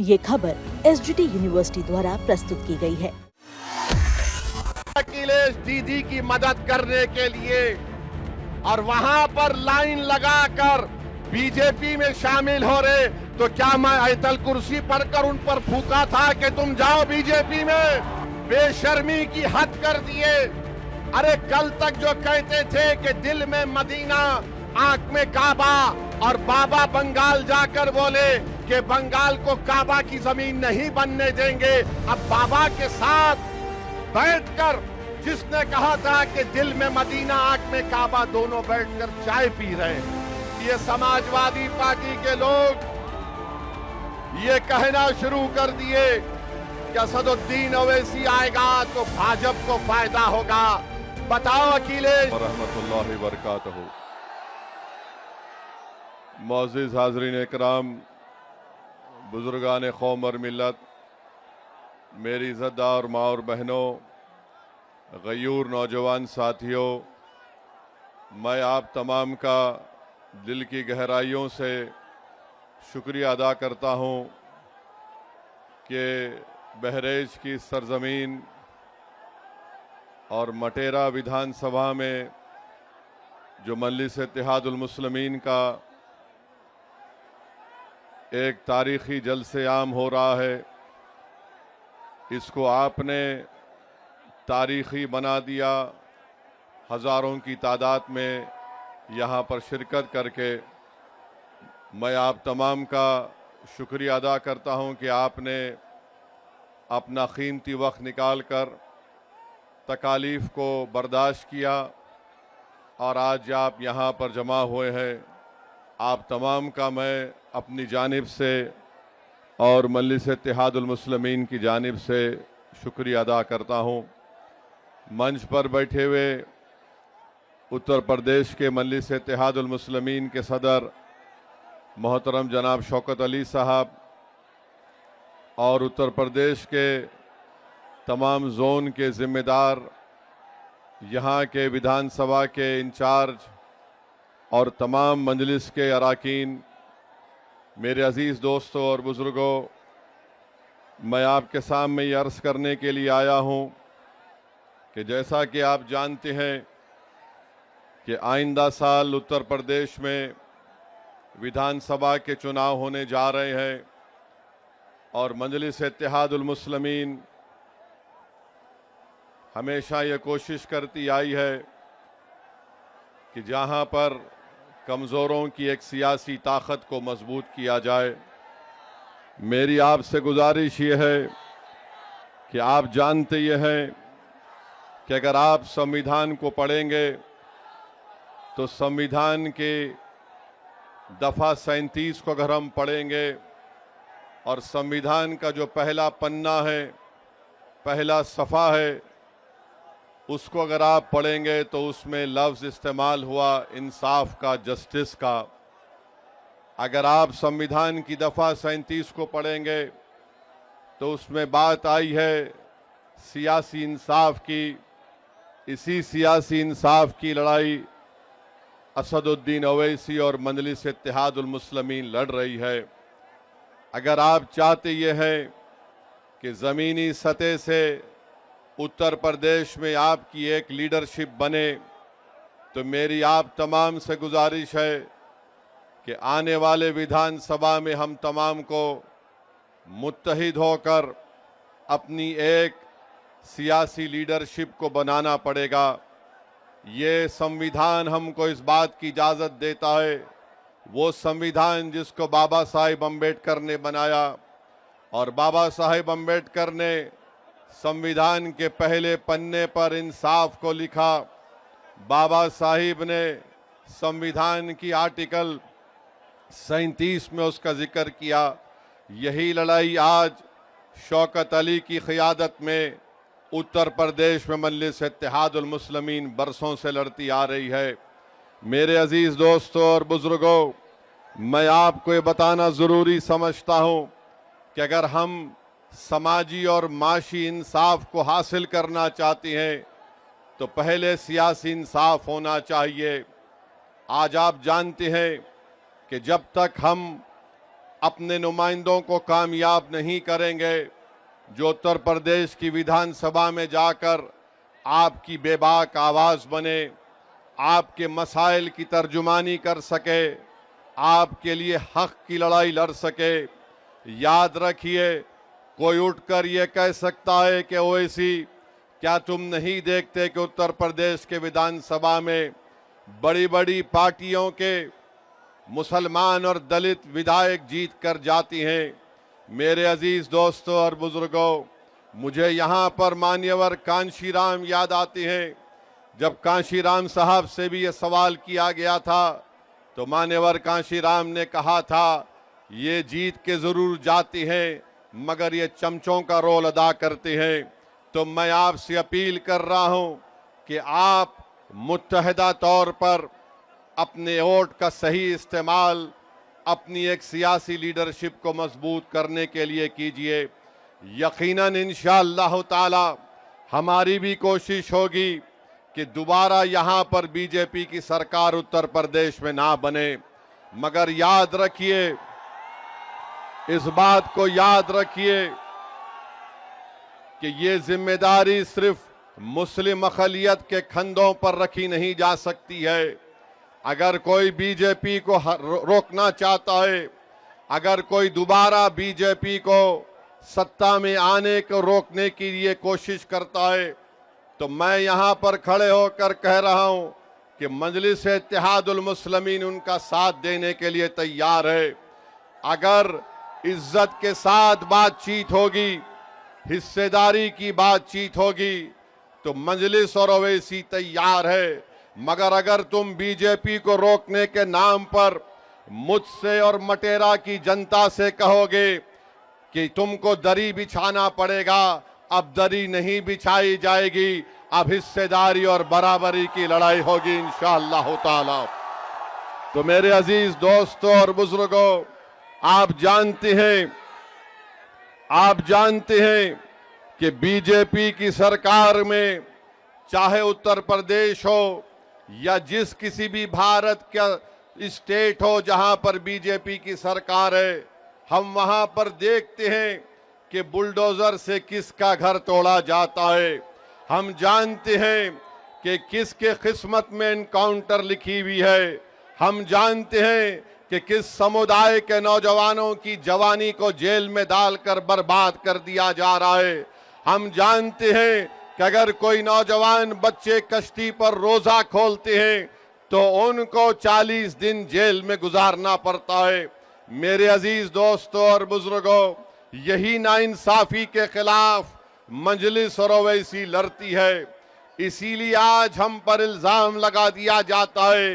ये खबर SGT university द्वारा प्रस्तुत की गई है। अखिलेश दीदी की मदद करने के लिए और वहां पर लाइन लगाकर बीजेपी में शामिल हो रहे, तो क्या मैं आयतल कुर्सी पर कर उन पर फूका था कि तुम जाओ बीजेपी में? बेशर्मी की हद कर दिए। अरे कल तक जो कहते थे कि दिल में मदीना आंख में काबा, और बाबा बंगाल जाकर बोले कि बंगाल को काबा की जमीन नहीं बनने देंगे। अब बाबा के साथ बैठकर जिसने कहा था कि दिल में मदीना आंख में काबा, दोनों बैठकर चाय पी रहे हैं। ये समाजवादी पार्टी के लोग ये कहना शुरू कर दिए कि असदुद्दीन ओवैसी आएगा तो भाजपा को फायदा होगा। बताओ अखिलेश। रहमतुल्लाहि व बरकातहू। मोअज़्ज़िज़ हाज़रीन इकराम, बुजुर्गान कौम और मिल्लत, मेरी इज़्ज़तदार माँ और बहनों, गयूर नौजवान साथियों, मैं आप तमाम का दिल की गहराइयों से शुक्रिया अदा करता हूँ कि बहरेज की सरजमीन और मटेरा विधानसभा में जो मजलिस इत्तेहादुल मुस्लिमीन का एक तारीखी जलसे आम हो रहा है, इसको आपने तारीखी बना दिया। हज़ारों की तादाद में यहाँ पर शिरकत करके मैं आप तमाम का शुक्रिया अदा करता हूँ कि आपने अपना कीमती वक्त निकाल कर तकालीफ को बर्दाश्त किया और आज आप यहाँ पर जमा हुए हैं। आप तमाम का मैं अपनी जानिब से और मजलिस इत्तेहादुल मुस्लिमीन की जानिब से शुक्रिया अदा करता हूँ। मंच पर बैठे हुए उत्तर प्रदेश के मजलिस इत्तेहादुल मुस्लिमीन के सदर मोहतरम जनाब शौकत अली साहब और उत्तर प्रदेश के तमाम जोन के ज़िम्मेदार, यहाँ के विधानसभा के इंचार्ज और तमाम मजलिस के अराकीन, मेरे अजीज़ दोस्तों और बुज़ुर्गों, मैं आपके सामने ये अर्ज़ करने के लिए आया हूँ कि जैसा कि आप जानते हैं कि आइंदा साल उत्तर प्रदेश में विधानसभा के चुनाव होने जा रहे हैं और मजलिस इत्तेहादुल मुस्लिमीन हमेशा ये कोशिश करती आई है कि जहाँ पर कमज़ोरों की एक सियासी ताकत को मजबूत किया जाए। मेरी आपसे गुजारिश ये है कि आप जानते ये हैं कि अगर आप संविधान को पढ़ेंगे तो संविधान के दफ़ा 37 को अगर हम पढ़ेंगे और संविधान का जो पहला पन्ना है, पहला सफ़ा है, उसको अगर आप पढ़ेंगे तो उसमें लफ्ज़ इस्तेमाल हुआ इंसाफ का, जस्टिस का। अगर आप संविधान की दफ़ा 37 को पढ़ेंगे तो उसमें बात आई है सियासी इंसाफ की। इसी सियासी इंसाफ की लड़ाई असदुद्दीन ओवैसी और मजलिस इत्तेहादुल मुस्लिमीन लड़ रही है। अगर आप चाहते ये हैं कि ज़मीनी सतह से उत्तर प्रदेश में आपकी एक लीडरशिप बने, तो मेरी आप तमाम से गुजारिश है कि आने वाले विधानसभा में हम तमाम को मुत्तहिद होकर अपनी एक सियासी लीडरशिप को बनाना पड़ेगा। ये संविधान हमको इस बात की इजाज़त देता है, वो संविधान जिसको बाबा साहिब अम्बेडकर ने बनाया, और बाबा साहिब अम्बेडकर ने संविधान के पहले पन्ने पर इंसाफ को लिखा। बाबा साहिब ने संविधान की आर्टिकल 37 में उसका जिक्र किया। यही लड़ाई आज शौकत अली की क़ियादत में उत्तर प्रदेश में मजलिस इत्तेहादुल मुस्लिमीन बरसों से लड़ती आ रही है। मेरे अजीज़ दोस्तों और बुज़ुर्गों, मैं आपको ये बताना ज़रूरी समझता हूँ कि अगर हम समाजी और माशी इंसाफ को हासिल करना चाहते हैं तो पहले सियासी इंसाफ होना चाहिए। आज आप जानते हैं कि जब तक हम अपने नुमाइंदों को कामयाब नहीं करेंगे जो उत्तर प्रदेश की विधानसभा में जाकर आपकी बेबाक आवाज बने, आपके मसाइल की तर्जुमानी कर सके, आपके लिए हक की लड़ाई लड़ सके। याद रखिए, कोई उठकर ये कह सकता है कि ओवैसी क्या तुम नहीं देखते कि उत्तर प्रदेश के विधानसभा में बड़ी बड़ी पार्टियों के मुसलमान और दलित विधायक जीत कर जाती हैं। मेरे अजीज दोस्तों और बुजुर्गों, मुझे यहाँ पर मान्यवर कांशीराम याद आते हैं। जब कांशीराम साहब से भी ये सवाल किया गया था तो मान्यवर कांशीराम ने कहा था ये जीत के जरूर जाती हैं मगर ये चमचों का रोल अदा करते हैं। तो मैं आपसे अपील कर रहा हूं कि आप मुत्तहिदा तौर पर अपने वोट का सही इस्तेमाल अपनी एक सियासी लीडरशिप को मजबूत करने के लिए कीजिए। यकीनन इंशाअल्लाह ताला हमारी भी कोशिश होगी कि दोबारा यहां पर बीजेपी की सरकार उत्तर प्रदेश में ना बने, मगर याद रखिए, इस बात को याद रखिए कि ये जिम्मेदारी सिर्फ मुस्लिम अक़लियत के कंधों पर रखी नहीं जा सकती है। अगर कोई बीजेपी को रोकना चाहता है, अगर कोई दोबारा बीजेपी को सत्ता में आने को रोकने की लिए कोशिश करता है, तो मैं यहां पर खड़े होकर कह रहा हूं कि मजलिस इत्तेहादुल मुस्लिमीन उनका साथ देने के लिए तैयार है। अगर इज्जत के साथ बातचीत होगी, हिस्सेदारी की बातचीत होगी, तो मजलिस और ओवैसी तैयार है। मगर अगर तुम बीजेपी को रोकने के नाम पर मुझसे और मटेरा की जनता से कहोगे कि तुमको दरी बिछाना पड़ेगा, अब दरी नहीं बिछाई जाएगी, अब हिस्सेदारी और बराबरी की लड़ाई होगी इंशाअल्लाह ताला। तो मेरे अजीज दोस्तों और बुजुर्गों, आप जानते हैं कि बीजेपी की सरकार में चाहे उत्तर प्रदेश हो या जिस किसी भी भारत का स्टेट हो जहां पर बीजेपी की सरकार है, हम वहां पर देखते हैं कि बुलडोजर से किसका घर तोड़ा जाता है। हम जानते हैं कि किसके किस्मत में एनकाउंटर लिखी हुई है। हम जानते हैं कि किस समुदाय के नौजवानों की जवानी को जेल में डालकर बर्बाद कर दिया जा रहा है। हम जानते हैं कि अगर कोई नौजवान बच्चे कश्ती पर रोजा खोलते हैं तो उनको 40 दिन जेल में गुजारना पड़ता है। मेरे अजीज दोस्तों और बुजुर्गों, यही नाइंसाफी के खिलाफ मजलिस और ओवैसी लड़ती है। इसीलिए आज हम पर इल्जाम लगा दिया जाता है।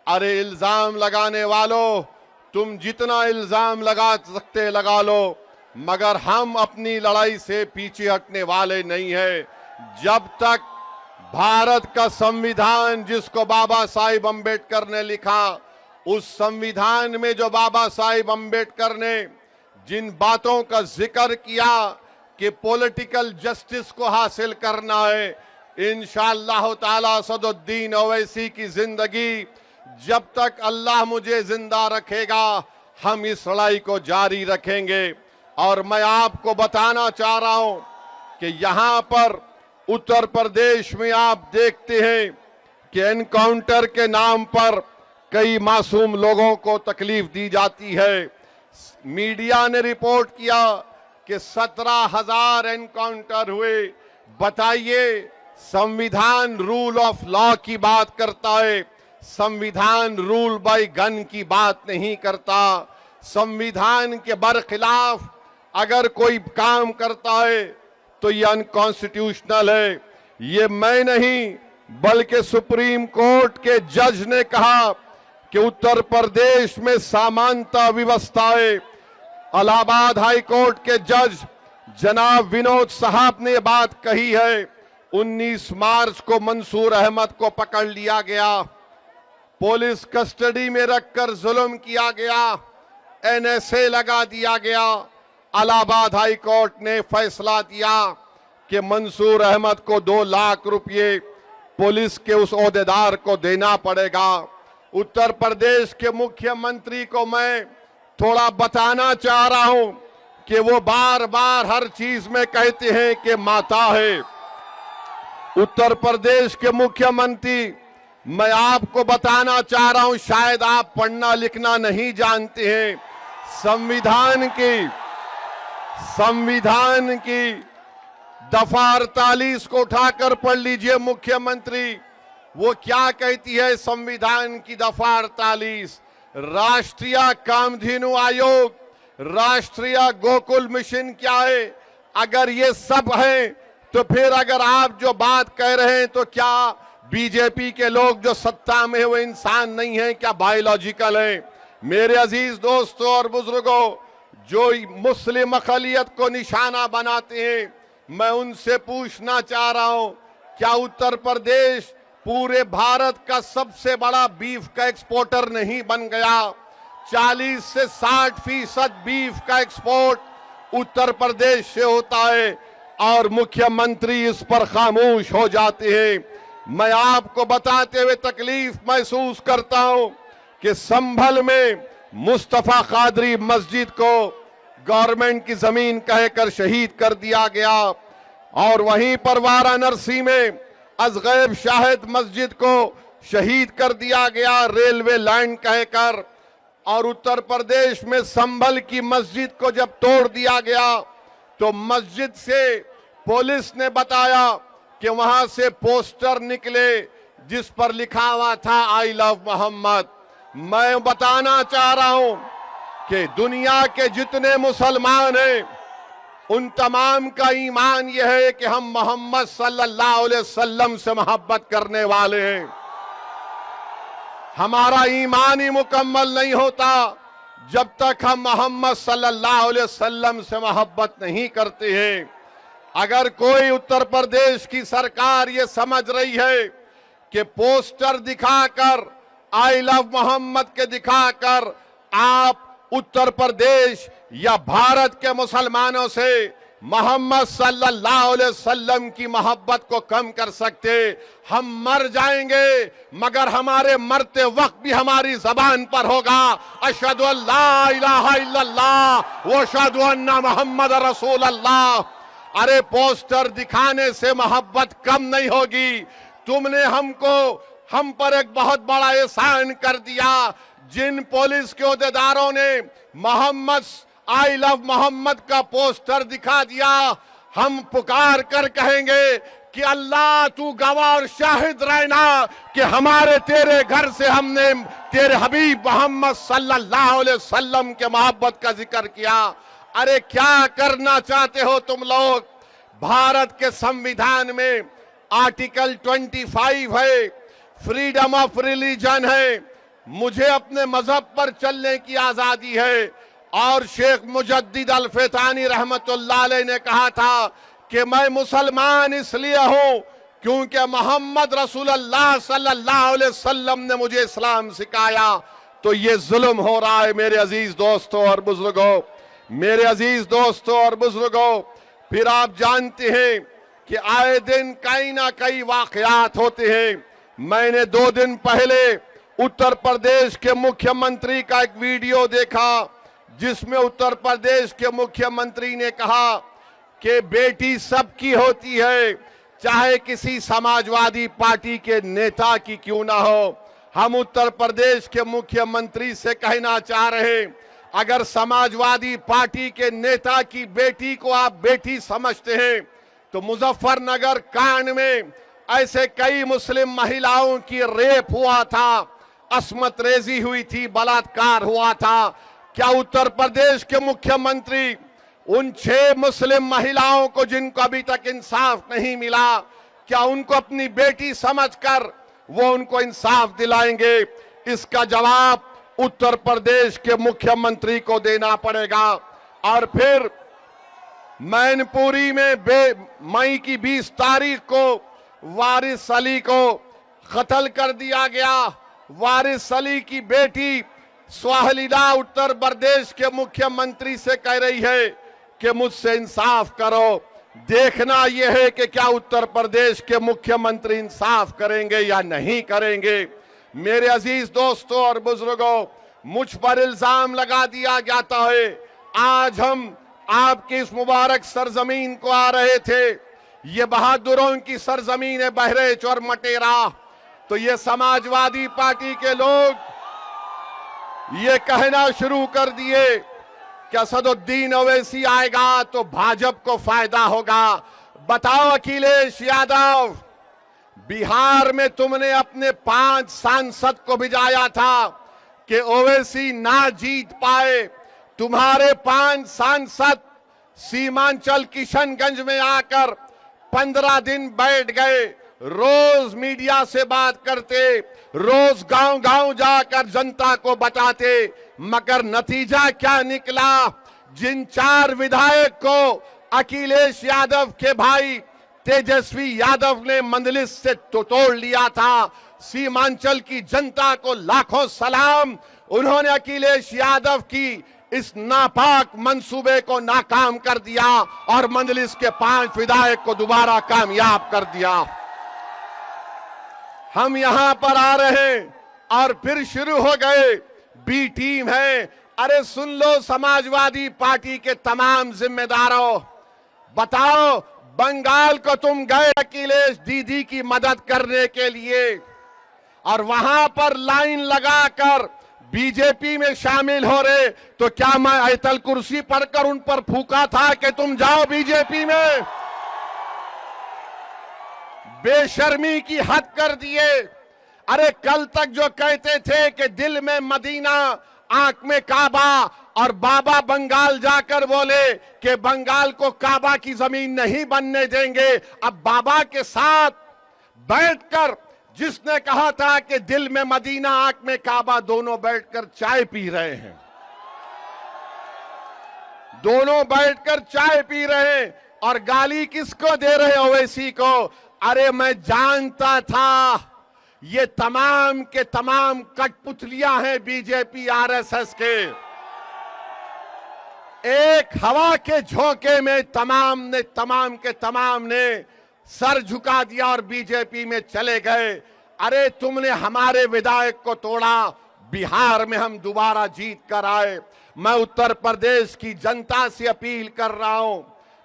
अरे इल्जाम लगाने वालों, तुम जितना इल्जाम लगा सकते लगा लो, मगर हम अपनी लड़ाई से पीछे हटने वाले नहीं हैं। जब तक भारत का संविधान जिसको बाबा साहिब अम्बेडकर ने लिखा, उस संविधान में जो बाबा साहिब अम्बेडकर ने जिन बातों का जिक्र किया कि पॉलिटिकल जस्टिस को हासिल करना है, इंशाअल्लाह ताला सदुद्दीन ओवैसी की जिंदगी जब तक अल्लाह मुझे जिंदा रखेगा, हम इस लड़ाई को जारी रखेंगे। और मैं आपको बताना चाह रहा हूं कि यहां पर उत्तर प्रदेश में आप देखते हैं कि एनकाउंटर के नाम पर कई मासूम लोगों को तकलीफ दी जाती है। मीडिया ने रिपोर्ट किया कि 17,000 एनकाउंटर हुए। बताइए, संविधान रूल ऑफ लॉ की बात करता है, संविधान रूल बाय गन की बात नहीं करता। संविधान के बरखिलाफ अगर कोई काम करता है तो ये अनकॉन्स्टिट्यूशनल है। ये मैं नहीं बल्कि सुप्रीम कोर्ट के जज ने कहा कि उत्तर प्रदेश में समानता व्यवस्था है। इलाहाबाद हाई कोर्ट के जज जनाब विनोद साहब ने बात कही है। 19 मार्च को मंसूर अहमद को पकड़ लिया गया, पुलिस कस्टडी में रखकर जुल्म किया गया, एनएसए लगा दिया गया। इलाहाबाद हाई कोर्ट ने फैसला दिया कि मंसूर अहमद को 2 लाख रुपए पुलिस के उस ओहदेदार को देना पड़ेगा। उत्तर प्रदेश के मुख्यमंत्री को मैं थोड़ा बताना चाह रहा हूं कि वो बार बार हर चीज में कहते हैं कि माता है। उत्तर प्रदेश के मुख्यमंत्री, मैं आपको बताना चाह रहा हूं, शायद आप पढ़ना लिखना नहीं जानते हैं। संविधान की दफा 48 को उठाकर पढ़ लीजिए मुख्यमंत्री। वो क्या कहती है संविधान की दफा 48? राष्ट्रीय कामधेनु आयोग, राष्ट्रीय गोकुल मिशन क्या है? अगर ये सब है तो फिर अगर आप जो बात कह रहे हैं तो क्या बीजेपी के लोग जो सत्ता में है वो इंसान नहीं है, क्या बायोलॉजिकल है? मेरे अजीज दोस्तों और बुजुर्गों, जो मुस्लिम अक़लियत को निशाना बनाते हैं, मैं उनसे पूछना चाह रहा हूं, क्या उत्तर प्रदेश पूरे भारत का सबसे बड़ा बीफ का एक्सपोर्टर नहीं बन गया? 40 से 60% बीफ का एक्सपोर्ट उत्तर प्रदेश से होता है और मुख्यमंत्री इस पर खामोश हो जाते हैं। मैं आपको बताते हुए तकलीफ महसूस करता हूं कि संभल में मुस्तफा कादरी मस्जिद को गवर्नमेंट की जमीन कहकर शहीद कर दिया गया और वहीं पर वाराणसी में अजगैब शाहिद मस्जिद को शहीद कर दिया गया रेलवे लाइन कहकर। और उत्तर प्रदेश में संभल की मस्जिद को जब तोड़ दिया गया तो मस्जिद से पुलिस ने बताया कि वहां से पोस्टर निकले जिस पर लिखा हुआ था आई लव मोहम्मद। मैं बताना चाह रहा हूं कि दुनिया के जितने मुसलमान हैं उन तमाम का ईमान यह है कि हम मोहम्मद सल्लल्लाहु अलैहि वसल्लम से मोहब्बत करने वाले हैं। हमारा ईमान ही मुकम्मल नहीं होता जब तक हम मोहम्मद सल्लल्लाहु अलैहि वसल्लम से मोहब्बत नहीं करते हैं। अगर कोई उत्तर प्रदेश की सरकार ये समझ रही है कि पोस्टर दिखाकर आई लव मोहम्मद के दिखाकर आप उत्तर प्रदेश या भारत के मुसलमानों से मोहम्मद सल्लल्लाहु अलैहि वसल्लम की मोहब्बत को कम कर सकते, हम मर जाएंगे मगर हमारे मरते वक्त भी हमारी जबान पर होगा अशहदु अल्ला इलाहा इल्लल्लाह व अशहदु अन्ना मुहम्मद रसूल अल्लाह। अरे पोस्टर दिखाने से मोहब्बत कम नहीं होगी। तुमने हम पर एक बहुत बड़ा एहसान कर दिया। जिन पुलिस के ओहदेदारों ने मोहम्मद आई लव मोहम्मद का पोस्टर दिखा दिया, हम पुकार कर कहेंगे कि अल्लाह तू गवाह और शाहिद रहना कि हमारे तेरे घर से हमने तेरे हबीब मोहम्मद सल्लल्लाहु अलैहि वसल्लम के मोहब्बत का जिक्र किया। अरे क्या करना चाहते हो तुम लोग? भारत के संविधान में आर्टिकल 25 है, फ्रीडम ऑफ रिलीजन है, मुझे अपने मजहब पर चलने की आजादी है। और शेख मुजद्दिद अल-फैतानी रहमतुल्लाह अलैह ने कहा था कि मैं मुसलमान इसलिए हूं क्योंकि मोहम्मद रसूलुल्लाह सल्लल्लाहु अलैहि वसल्लम ने मुझे इस्लाम सिखाया। तो ये जुल्म हो रहा है मेरे अजीज दोस्तों और बुजुर्गों, मेरे अजीज दोस्तों और बुजुर्गों। फिर आप जानते हैं कि आए दिन कहीं ना कहीं वाकयात होते हैं। मैंने 2 दिन पहले उत्तर प्रदेश के मुख्यमंत्री का एक वीडियो देखा जिसमें उत्तर प्रदेश के मुख्यमंत्री ने कहा कि बेटी सबकी होती है, चाहे किसी समाजवादी पार्टी के नेता की क्यों ना हो। हम उत्तर प्रदेश के मुख्यमंत्री से कहना चाह रहे हैं, अगर समाजवादी पार्टी के नेता की बेटी को आप बेटी समझते हैं तो मुजफ्फरनगर कांड में ऐसे कई मुस्लिम महिलाओं की रेप हुआ था, अस्मत रेजी हुई थी, बलात्कार हुआ था। क्या उत्तर प्रदेश के मुख्यमंत्री उन 6 मुस्लिम महिलाओं को जिनको अभी तक इंसाफ नहीं मिला, क्या उनको अपनी बेटी समझकर वो उनको इंसाफ दिलाएंगे? इसका जवाब उत्तर प्रदेश के मुख्यमंत्री को देना पड़ेगा। और फिर मैनपुरी में मई की 20 तारीख को वारिस अली को कत्ल कर दिया गया। वारिस अली की बेटी स्वाहलिदा उत्तर प्रदेश के मुख्यमंत्री से कह रही है कि मुझसे इंसाफ करो। देखना यह है कि क्या उत्तर प्रदेश के मुख्यमंत्री इंसाफ करेंगे या नहीं करेंगे। मेरे अजीज दोस्तों और बुजुर्गों, मुझ पर इल्जाम लगा दिया जाता है। आज हम आपकी इस मुबारक सरजमीन को आ रहे थे, ये बहादुरों की सरजमीन है बहरेच और मटेरा। तो ये समाजवादी पार्टी के लोग ये कहना शुरू कर दिए कि असदुद्दीन ओवैसी आएगा तो भाजपा को फायदा होगा। बताओ अखिलेश यादव, बिहार में तुमने अपने 5 सांसद को भिजाया था कि ओवैसी ना जीत पाए। तुम्हारे 5 सांसद सीमांचल किशनगंज में आकर 15 दिन बैठ गए, रोज मीडिया से बात करते, रोज गांव-गांव जाकर जनता को बताते, मगर नतीजा क्या निकला? जिन 4 विधायक को अखिलेश यादव के भाई तेजस्वी यादव ने मंदलिस से तोड़ लिया था, सीमांचल की जनता को लाखों सलाम। उन्होंने अखिलेश यादव की इस नापाक मंसूबे को नाकाम कर दिया और मंदलिस के 5 विधायक को दोबारा कामयाब कर दिया। हम यहां पर आ रहे हैं और फिर शुरू हो गए बी टीम है। अरे सुन लो समाजवादी पार्टी के तमाम जिम्मेदारों, बताओ बंगाल को तुम गए अखिलेश दीदी की मदद करने के लिए और वहां पर लाइन लगाकर बीजेपी में शामिल हो रहे, तो क्या मैं आयतल कुर्सी पर कर उन पर फूका था कि तुम जाओ बीजेपी में? बेशर्मी की हद कर दिए। अरे कल तक जो कहते थे कि दिल में मदीना आंख में काबा, और बाबा बंगाल जाकर बोले कि बंगाल को काबा की जमीन नहीं बनने देंगे। अब बाबा के साथ बैठकर जिसने कहा था कि दिल में मदीना आंख में काबा, दोनों बैठकर चाय पी रहे हैं, दोनों बैठकर चाय पी रहे हैं। और गाली किसको दे रहे ओवैसी को? अरे मैं जानता था ये तमाम के तमाम कठपुतलियां हैं बीजेपी आरएसएस के। एक हवा के झोंके में तमाम के तमाम ने सर झुका दिया और बीजेपी में चले गए। अरे तुमने हमारे विधायक को तोड़ा, बिहार में हम दोबारा जीत कर आए। मैं उत्तर प्रदेश की जनता से अपील कर रहा हूं,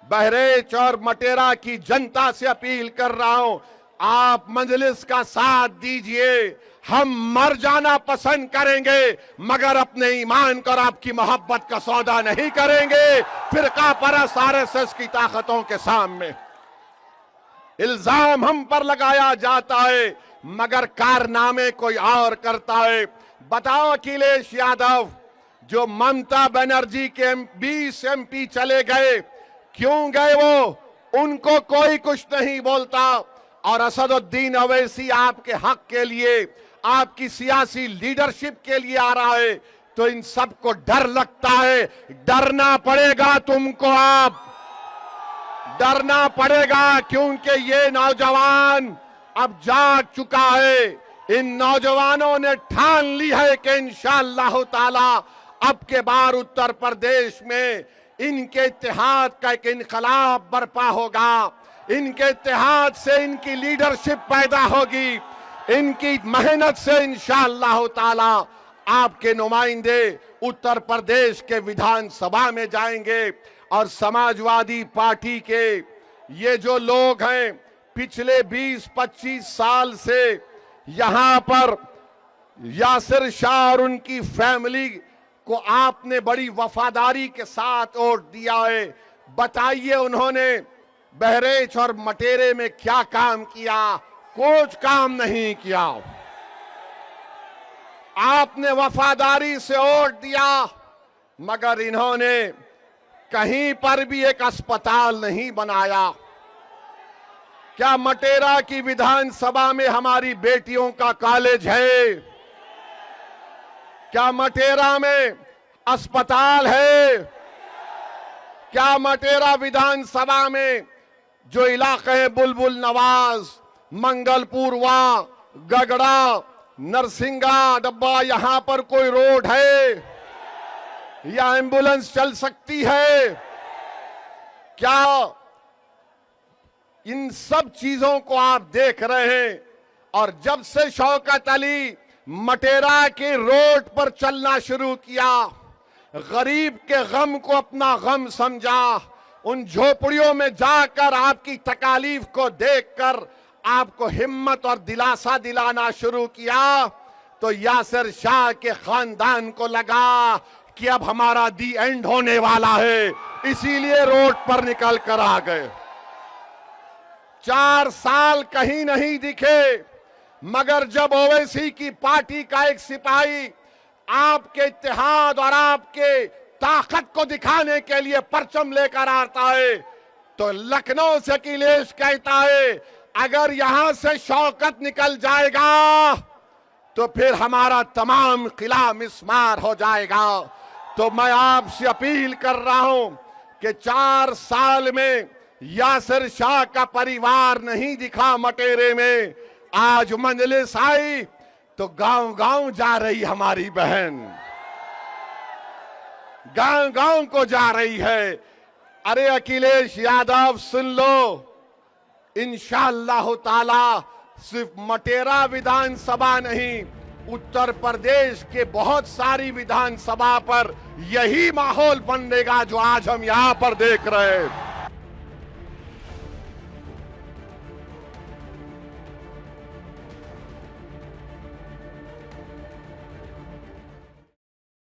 बहरेच और मटेरा की जनता से अपील कर रहा हूं, आप मजलिस का साथ दीजिए। हम मर जाना पसंद करेंगे मगर अपने ईमान को और आपकी मोहब्बत का सौदा नहीं करेंगे फिरका परस्त आरएसएस की ताकतों के सामने। इल्जाम हम पर लगाया जाता है मगर कारनामे कोई और करता है। बताओ अखिलेश यादव, जो ममता बनर्जी के 20 एमपी चले गए, क्यों गए वो? उनको कोई कुछ नहीं बोलता। और असदुद्दीन ओवैसी आपके हक के लिए, आपकी सियासी लीडरशिप के लिए आ रहा है, तो इन सबको डर लगता है। डरना पड़ेगा तुमको, आप डरना पड़ेगा, क्योंकि ये नौजवान अब जाग चुका है। इन नौजवानों ने ठान ली है कि इंशाअल्लाह ताला अब के बार उत्तर प्रदेश में इनके इत्तेहाद का एक इनकलाब बर्पा होगा। इनके इत्तेहाद से इनकी लीडरशिप पैदा होगी, इनकी मेहनत से इंशाअल्लाह ताला आपके नुमाइंदे उत्तर प्रदेश के विधानसभा में जाएंगे। और समाजवादी पार्टी के ये जो लोग हैं, पिछले 20-25 साल से यहां पर यासिर शाह और उनकी फैमिली को आपने बड़ी वफादारी के साथ वोट दिया है। बताइए उन्होंने बहरेच और मटेरे में क्या काम किया? कुछ काम नहीं किया। आपने वफादारी से वोट दिया मगर इन्होंने कहीं पर भी एक अस्पताल नहीं बनाया। क्या मटेरा की विधानसभा में हमारी बेटियों का कॉलेज है? क्या मटेरा में अस्पताल है? क्या मटेरा विधानसभा में जो इलाके हैं बुलबुल नवाज, मंगलपुर, गगड़ा, नरसिंगा डब्बा, यहां पर कोई रोड है या एम्बुलेंस चल सकती है? क्या इन सब चीजों को आप देख रहे हैं? और जब से शौकत अली मटेरा के रोड पर चलना शुरू किया, गरीब के गम को अपना गम समझा, उन झोपड़ियों में जाकर आपकी तकालीफ को देखकर आपको हिम्मत और दिलासा दिलाना शुरू किया, तो यासिर शाह के खानदान को लगा कि अब हमारा दी एंड होने वाला है, इसीलिए रोड पर निकल कर आ गए। 4 साल कहीं नहीं दिखे, मगर जब ओवैसी की पार्टी का एक सिपाही आपके इत्तेहाद और आपके ताकत को दिखाने के लिए परचम लेकर आता है, तो लखनऊ से अखिलेश कहता है अगर यहां से शौकत निकल जाएगा तो फिर हमारा तमाम किला मिस्मार हो जाएगा। तो मैं आपसे अपील कर रहा हूं कि 4 साल में यासिर शाह का परिवार नहीं दिखा मटेरे में, आज मंजलिस आई तो गांव गांव जा रही हमारी बहन, गांव गांव को जा रही है। अरे अखिलेश यादव सुन लो, इंशाअल्लाह ताला सिर्फ मटेरा विधानसभा नहीं, उत्तर प्रदेश के बहुत सारी विधानसभा पर यही माहौल बनेगा जो आज हम यहां पर देख रहे हैं।